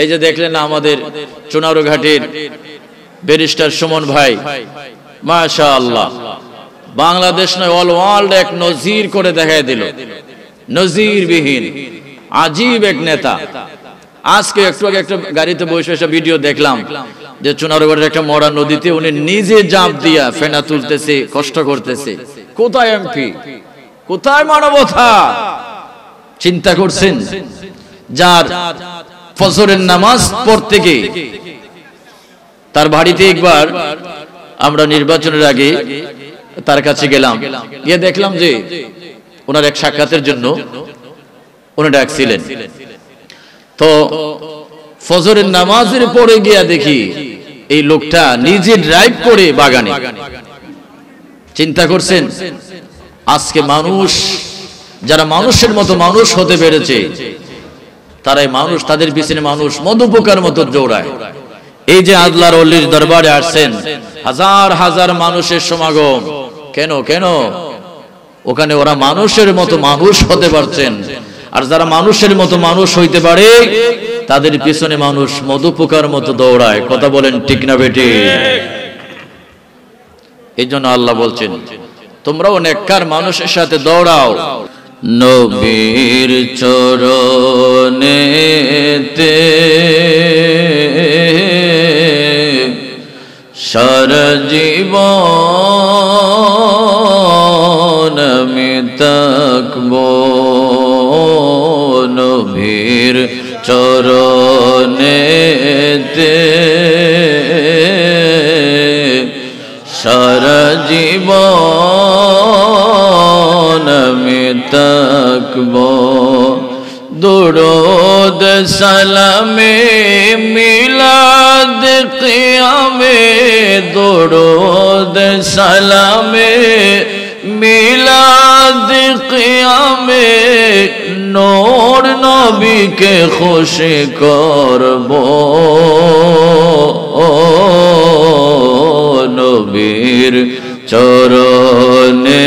এই যে দেখলেন আমাদের চুনারুঘাটের ব্যারিস্টার সুমন ভাই, মাশাআল্লাহ, বাংলাদেশ নয় অল ওয়ার্ল্ড এক নজির করে দেখায় দিল, নজিরবিহীন আজীব এক নেতা। আজকে একটু আগে একটা গাড়িতে বসে একটা ভিডিও দেখলাম যে চুনারুঘাটের একটা মরা নদীতে উনি নিজে জাঁপ দিয়া ফেনা তুলতেছে, কষ্ট করতেছে। কোথায় এমপি, কোথায় মানবতা? চিন্তা করছেন? যার ফজরের নামাজ পড়তে গিয়ে তার বাড়িতে একবার আমরা নির্বাচনের আগে তার কাছে গেলাম, গিয়ে দেখলাম যে ওনার এক সাক্ষাতের জন্য উনি ডাকছিলেন। তো ফজরের নামাজের পরে গিয়া দেখি এই লোকটা নিজে ড্রাইভ করে বাগানে। চিন্তা করছেন? আজকে মানুষ যারা মানুষের মতো মানুষ হতে পেরেছে, তারাই মানুষ, তাদের পিছনে মানুষ মধুপোকার মতো দৌড়ায়। এই যে আল্লাহর ওলির দরবারে আসছেন, হাজার হাজার মানুষের সমাগম, কেন কেন? ওখানে ওরা মানুষের মতো মানুষ হতে পারছেন। আর যারা মানুষের মতো মানুষ হইতে পারে, তাদের পিছনে মানুষ মধুপোকার মতো দৌড়ায়। কথা বলেন ঠিক না বেটি? এই জন্য আল্লাহ বলছেন, তোমরাও নেককার মানুষের সাথে দৌড়াও। নবীর চরণেতে সারা জীবন আমি থাকবো, নবীর চরণেতে সারা জীবন আমি থাকবো। দুরূদ সালামে মিলাদ কিয়ামে, দুরূদ সালামে মিলাদ কিয়ামে নূর নবীকে খুশি করবো, নবীর চরণেতে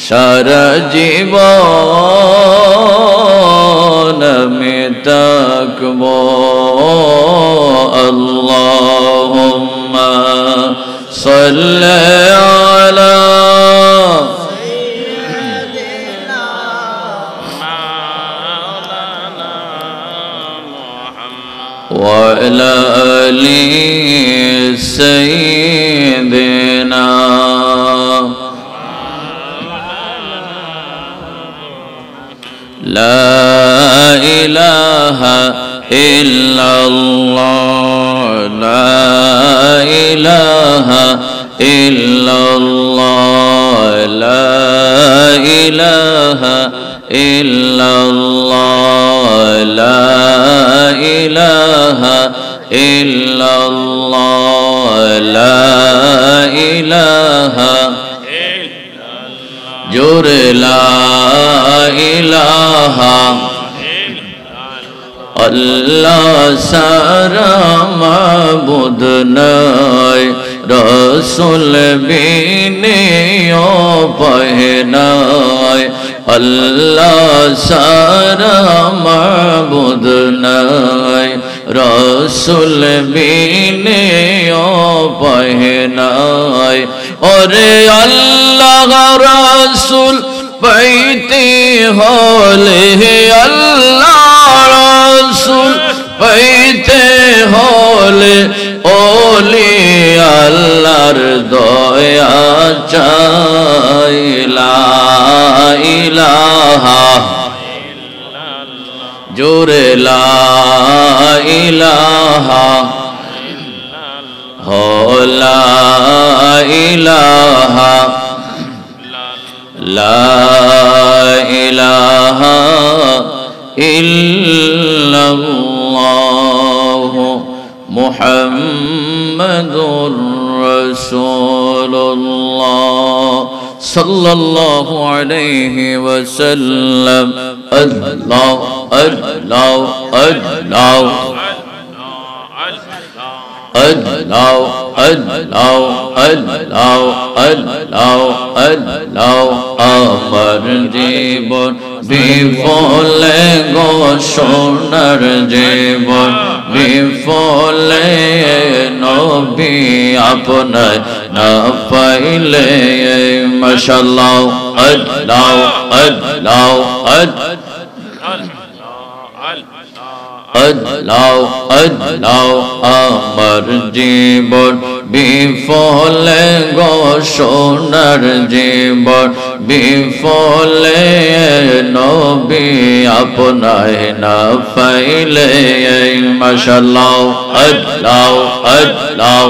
সারা জীবন আমি থাকবো। আল্লাহুম্মা সাল্লি আলা ওয়া আলা আলি সাইয়্যিদিনা লা ইলাহা ইল্লাল্লাহ, লা ইলাহা ইল্লাল্লাহ, লা ইলাহা ইল্লাল্লাহ, লা ইলাহা ইল্লাল্লাহ, লা ইলাহা জোরে লা ইলাহা আল্লাহ সারা মাবুদ নাই, রসুল বিনে উপায় নাই, আল্লাহ সারা মাবুদ নাই, রসুল বিনে উপায় নাই। ওরে আল্লাহ রসুল পাইতে হলে, আল্লাহ রসুল পাইতে হলে ওলি আল্লাহর দয়া চাই। লা ইলাহা জোরে লা ইলাহা লা ইলাহা লা ইলাহা ইল্লাল্লাহ মুহাম্মাদুর রাসূলুল্লাহ সাল্লাল্লাহু আলাইহি ওয়াসাল্লাম। আল্লাহ আল্লাহ আল্লাহ আল্লাহ আল্লাহ আল্লাহ আল্লাহ আল্লাহ আমার জীবন বিফলে গো সোনার জীবন বিফলে নবী আপনার না পাইলে মাশাআল্লাহ আল্লাহ আল্লাহ আল্লাহ আল্লাহ আমার জীবন বিফলে গো সোনার জীবন বিফলে নবী আপনায় না পাইলে মাশাআল্লাহ আল্লাহ আল্লাহ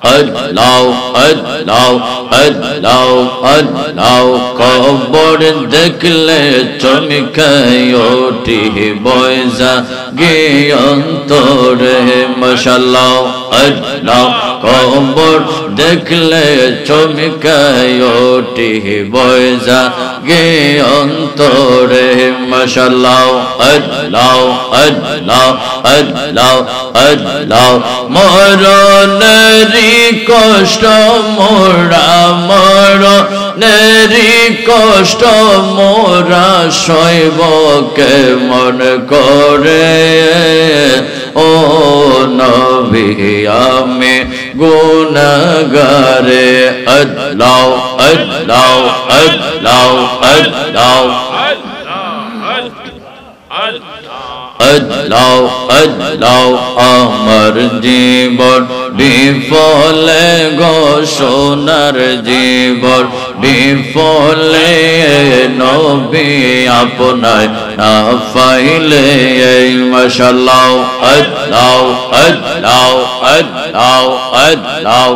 আল্লাহ আল্লাহ আল্লাহ আল্লাহ কবর দেখলে চমকায় ওঠে বয়সা গে অন্তরে মাশাআল্লাহ আল্লাহ কবর দেখলে চমকায় ওঠে বয়সা গে অন্তরে মাশাআল্লাহ আল্লাহ আল্লাহ আল্লাহ আল্লাহ মরণেরি কষ্ট মোরা মরণেরি কষ্ট মোরা সইব কেমন করে ও নবী আমি গুনাহগারে আল্লাহ আল্লাহ আল্লাহ আল্লাহ আল্লাহ আল্লাহ আমার জীবন বিফলে গো সোনার জীবন বিফলে নবী আপনার না পাইলে মাশাআল্লাহ আল্লাহ আল্লাহ আল্লাহ আল্লাহ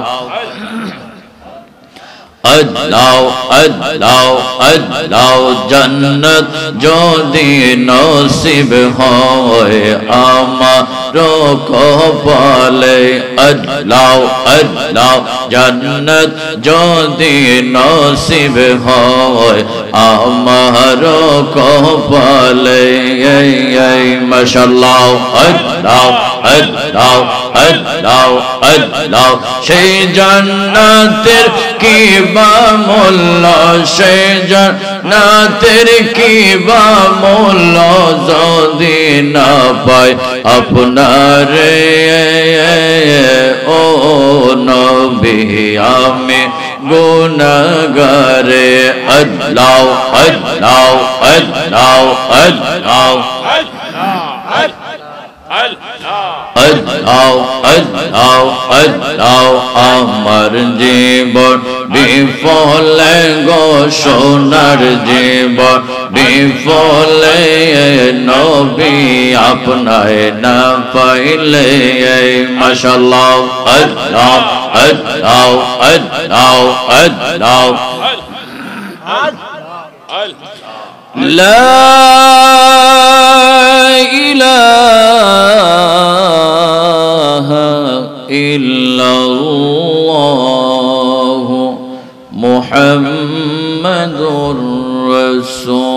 আল্লাহ আল্লাহ আল্লাহ জান্নাত যদি নসিব হয় আমার কপালে আল্লাহ আল্লাহ জান্নাত যদি নসিব হয় আমার কপালে মাশাআল্লাহ আল্লাহ আল্লাহ আল্লাহ আল্লাহ সেই জান্নাতের কি বা মূল্য সেই জান্নাতের কি বা মূল্য যদি না পাই আপনারে ও নবী আমি গুনাহগারে আল্লাহ আল্লাহ আল্লাহ আল্লাহ আল্লাহ আল্লাহ আল্লাহ আমার জীবন বিফলে গো সোনার জীবন বিফলে নবী আপনায় না পাইলে মাশাআল্লাহ আল্লাহ আল্লাহ আল্লাহ আল্লাহ লা ইলাহা ইল্লাল্লাহ মুহাম্মাদুর রাসূলুল্লাহ